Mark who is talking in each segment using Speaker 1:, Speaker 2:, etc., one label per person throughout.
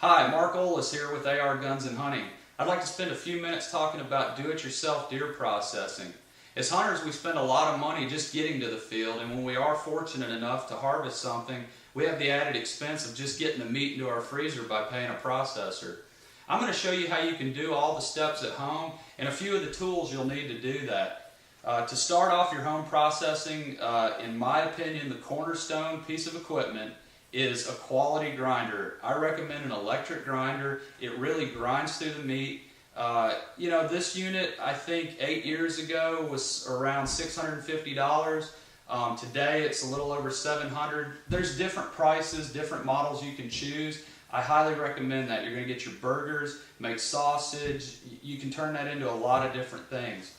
Speaker 1: Hi, Mark Olis here with AR Guns and Hunting. I'd like to spend a few minutes talking about do-it-yourself deer processing. As hunters, we spend a lot of money just getting to the field, and when we are fortunate enough to harvest something, we have the added expense of just getting the meat into our freezer by paying a processor. I'm going to show you how you can do all the steps at home and a few of the tools you'll need to do that. To start off your home processing, in my opinion, the cornerstone piece of equipment is a quality grinder. I recommend an electric grinder. It really grinds through the meat. This unit, I think 8 years ago, was around $650. Today it's a little over $700. There's different prices, different models you can choose. I highly recommend that. You're going to get your burgers, make sausage. You can turn that into a lot of different things.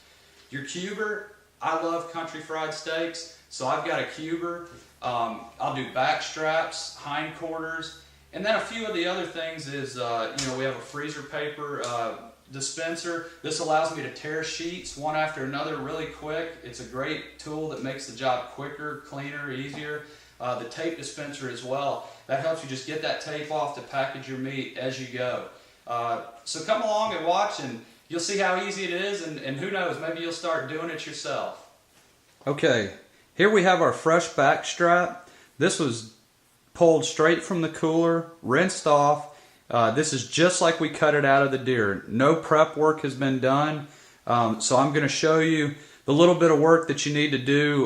Speaker 1: Your cuber, I love country fried steaks, so I've got a cuber. I'll do backstraps, hind quarters, and then a few of the other things is, we have a freezer paper dispenser. This allows me to tear sheets one after another really quick. It's a great tool that makes the job quicker, cleaner, easier. The tape dispenser as well. That helps you just get that tape off to package your meat as you go. So come along and watch, and you'll see how easy it is, and who knows, maybe you'll start doing it yourself.
Speaker 2: Okay, here we have our fresh backstrap. This was pulled straight from the cooler, rinsed off. This is just like we cut it out of the deer. No prep work has been done. So I'm going to show you the little bit of work that you need to do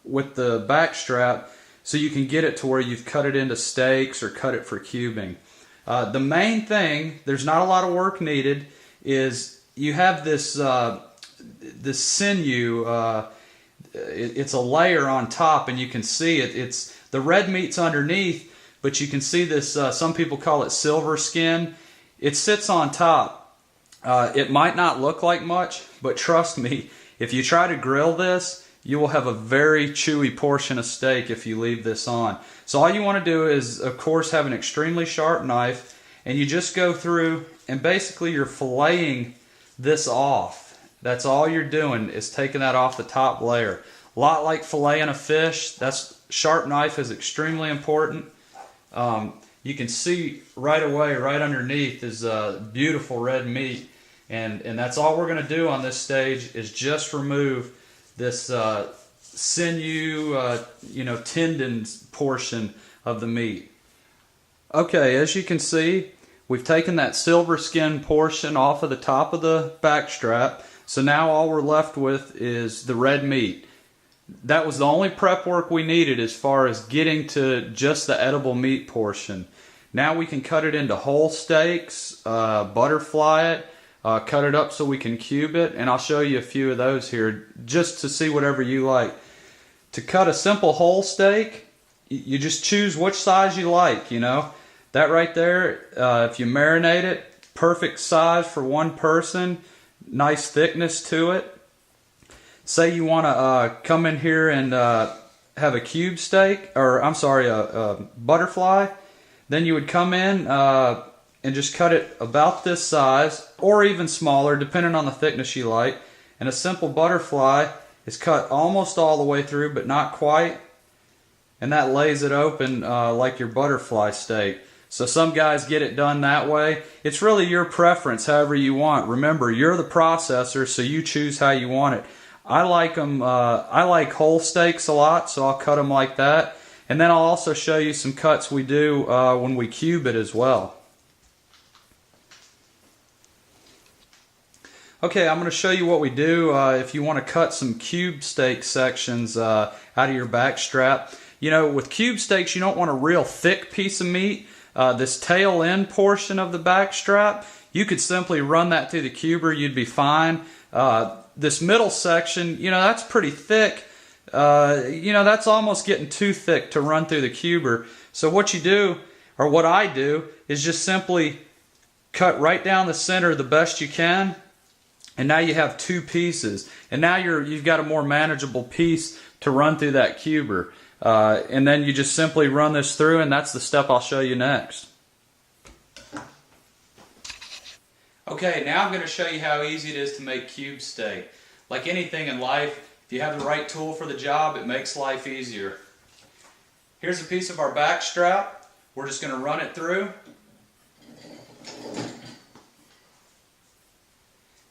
Speaker 2: with the backstrap so you can get it to where you've cut it into steaks or cut it for cubing. The main thing, there's not a lot of work needed, is you have this sinew. It's a layer on top, and you can see it. It's the red meat's underneath, but you can see this. Some people call it silver skin. It sits on top. It might not look like much, but trust me, if you try to grill this, you will have a very chewy portion of steak if you leave this on. So all you want to do is, of course, have an extremely sharp knife, and you just go through, and basically you're filleting this off. That's all you're doing, is taking that off the top layer. A lot like filleting a fish. That's sharp knife is extremely important. You can see right away, right underneath is beautiful red meat, and that's all we're going to do on this stage is just remove this sinew, tendons portion of the meat. Okay, as you can see, we've taken that silver skin portion off of the top of the backstrap. So now all we're left with is the red meat. That was the only prep work we needed as far as getting to just the edible meat portion. Now we can cut it into whole steaks, butterfly it, cut it up so we can cube it, and I'll show you a few of those here just to see whatever you like. To cut a simple whole steak, you just choose which size you like, That right there, if you marinate it, perfect size for one person. Nice thickness to it. Say you want to come in here and have a cube steak, or I'm sorry, a butterfly, then you would come in and just cut it about this size, or even smaller, depending on the thickness you like. And a simple butterfly is cut almost all the way through, but not quite, and that lays it open like your butterfly steak. So some guys get it done that way. It's really your preference, however you want. Remember, you're the processor, so you choose how you want it. I like them. I like whole steaks a lot, so I'll cut them like that. And then I'll also show you some cuts we do when we cube it as well. Okay, I'm going to show you what we do if you want to cut some cube steak sections out of your backstrap. With cube steaks, you don't want a real thick piece of meat. This tail end portion of the backstrap, you could simply run that through the cuber, you'd be fine. This middle section, that's pretty thick. That's almost getting too thick to run through the cuber. So what you do, or what I do, is just simply cut right down the center the best you can, and now you have two pieces. And now you've got a more manageable piece to run through that cuber. And then you just simply run this through, and that's the step I'll show you next. Okay, now I'm going to show you how easy it is to make cube steak. Like anything in life, if you have the right tool for the job, it makes life easier. Here's a piece of our back strap. We're just going to run it through.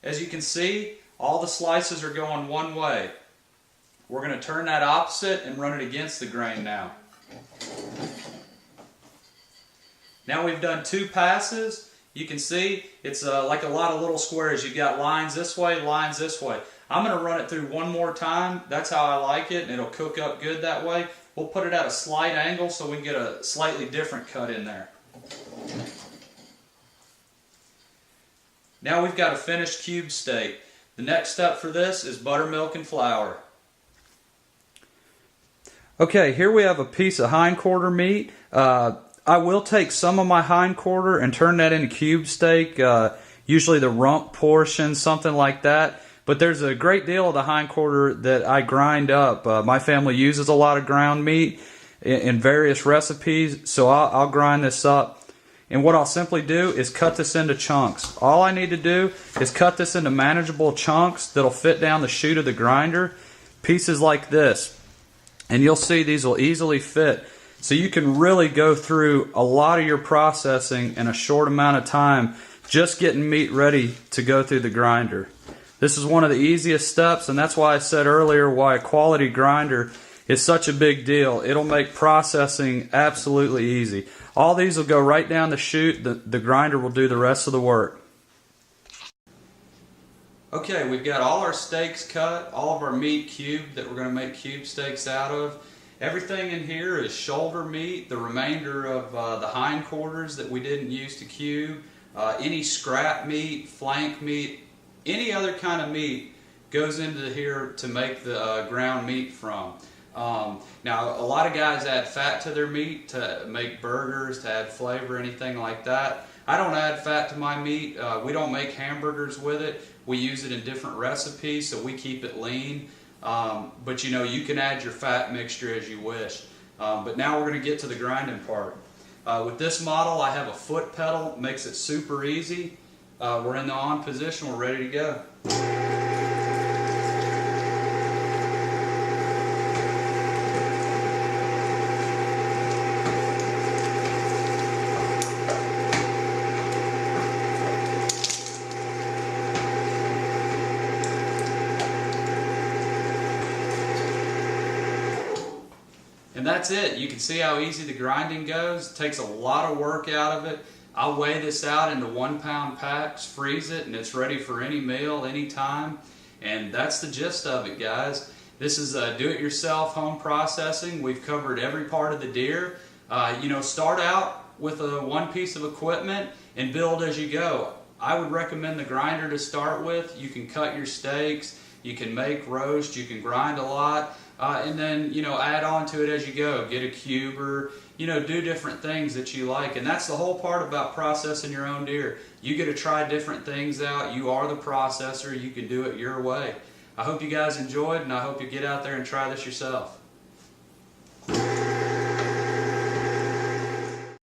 Speaker 1: As you can see, all the slices are going one way. We're going to turn that opposite and run it against the grain now. Now we've done 2 passes. You can see it's like a lot of little squares. You've got lines this way, lines this way. I'm going to run it through one more time. That's how I like it, and it'll cook up good that way. We'll put it at a slight angle so we can get a slightly different cut in there. Now we've got a finished cube steak. The next step for this is buttermilk and flour.
Speaker 2: Okay, here we have a piece of hind quarter meat. I will take some of my hind quarter and turn that into cube steak, usually the rump portion, something like that. But there's a great deal of the hind quarter that I grind up. My family uses a lot of ground meat in various recipes, so I'll grind this up. And what I'll simply do is cut this into chunks. All I need to do is cut this into manageable chunks that'll fit down the chute of the grinder, pieces like this. And you'll see these will easily fit. So you can really go through a lot of your processing in a short amount of time, just getting meat ready to go through the grinder. This is one of the easiest steps, and that's why I said earlier why a quality grinder is such a big deal. It'll make processing absolutely easy. All these will go right down the chute. The grinder will do the rest of the work.
Speaker 1: Okay, we've got all our steaks cut, all of our meat cubed that we're going to make cube steaks out of. Everything in here is shoulder meat, the remainder of the hind quarters that we didn't use to cube, any scrap meat, flank meat, any other kind of meat goes into here to make the ground meat from. Now, a lot of guys add fat to their meat to make burgers, to add flavor, anything like that. I don't add fat to my meat. We don't make hamburgers with it. We use it in different recipes, so we keep it lean. But you know, you can add your fat mixture as you wish. But now we're going to get to the grinding part. With this model, I have a foot pedal, makes it super easy. We're in the on position, we're ready to go. And that's it. You can see how easy the grinding goes. It takes a lot of work out of it. I'll weigh this out into 1 pound packs, freeze it, and it's ready for any meal, anytime. And that's the gist of it, guys. This is do-it-yourself home processing. We've covered every part of the deer. You know, start out with one piece of equipment and build as you go. I would recommend the grinder to start with. You can cut your steaks, you can make roast, you can grind a lot. And then, you know, add on to it as you go. Get a cuber, you know, do different things that you like. And that's the whole part about processing your own deer. You get to try different things out. You are the processor. You can do it your way. I hope you guys enjoyed, and I hope you get out there and try this yourself.